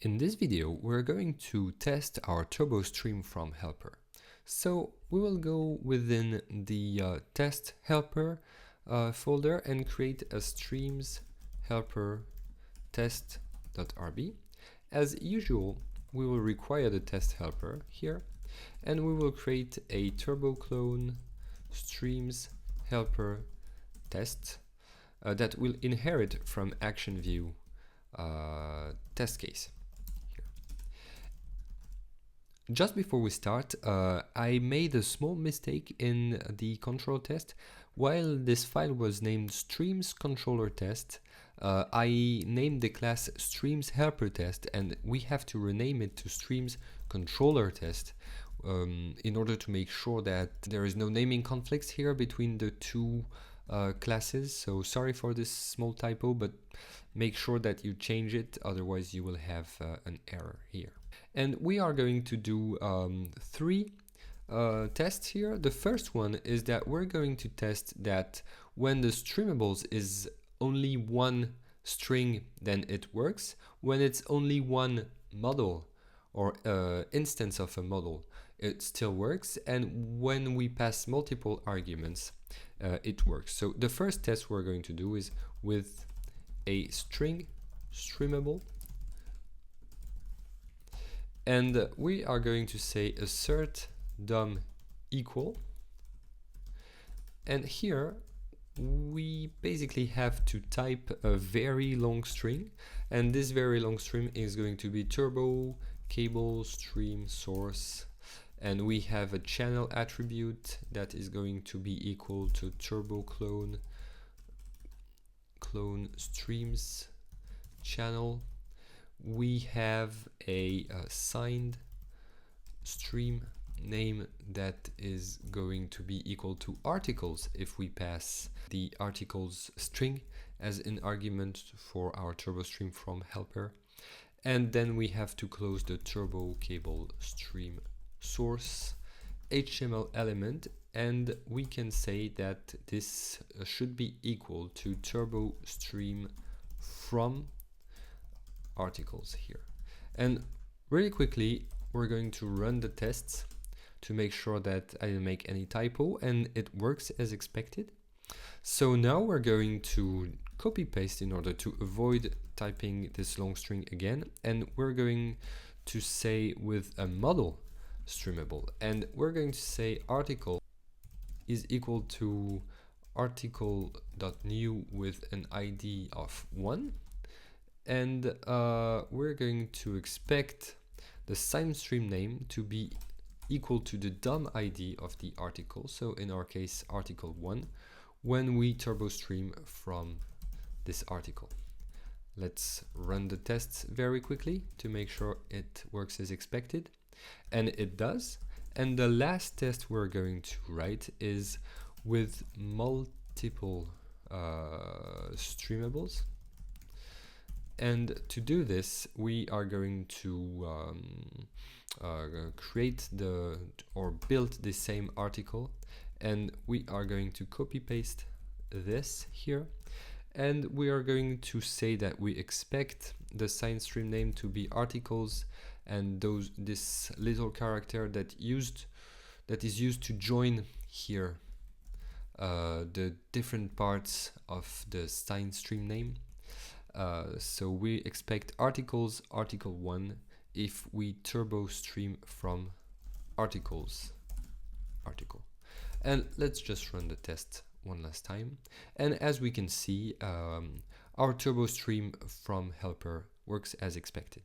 In this video, we're going to test our TurboStream from helper. So we will go within the test helper folder and create a streams helper test.rb. As usual, we will require the test helper here, and we will create a TurboClone streams helper test that will inherit from ActionView test case. Just before we start, I made a small mistake in the control test. While this file was named streams controller test, I named the class streams helper test, and we have to rename it to streams controller test in order to make sure that there is no naming conflicts here between the two classes. So sorry for this small typo, but make sure that you change it, otherwise you will have an error here. And we are going to do three tests here. The first one is that we're going to test that when the streamables is only one string, then it works. When it's only one model or instance of a model, it still works. And when we pass multiple arguments, it works. So the first test we're going to do is with a string streamable. And we are going to say assert dom equal. And here we basically have to type a very long string. And this very long string is going to be turbo cable stream source. And we have a channel attribute that is going to be equal to turbo clone streams channel. We have a signed stream name that is going to be equal to articles if we pass the articles string as an argument for our TurboStream from helper. And then we have to close the turbo cable stream source HTML element, and we can say that this should be equal to TurboStream from articles here. And really quickly, we're going to run the tests to make sure that I didn't make any typo and it works as expected. So now we're going to copy paste in order to avoid typing this long string again, and we're going to say with a model streamable, and we're going to say article is equal to article.new with an ID of 1. And we're going to expect the signed stream name to be equal to the DOM ID of the article. So in our case, article 1, when we turbo stream from this article. Let's run the tests very quickly to make sure it works as expected. And it does. And the last test we're going to write is with multiple streamables. And to do this, we are going to create or build the same article, and we are going to copy paste this here, and we are going to say that we expect the signed stream name to be articles, and this little character that is used to join here the different parts of the signed stream name. So we expect articles article 1 if we turbo stream from articles article. And let's just run the test one last time. And as we can see, our turbo stream from helper works as expected.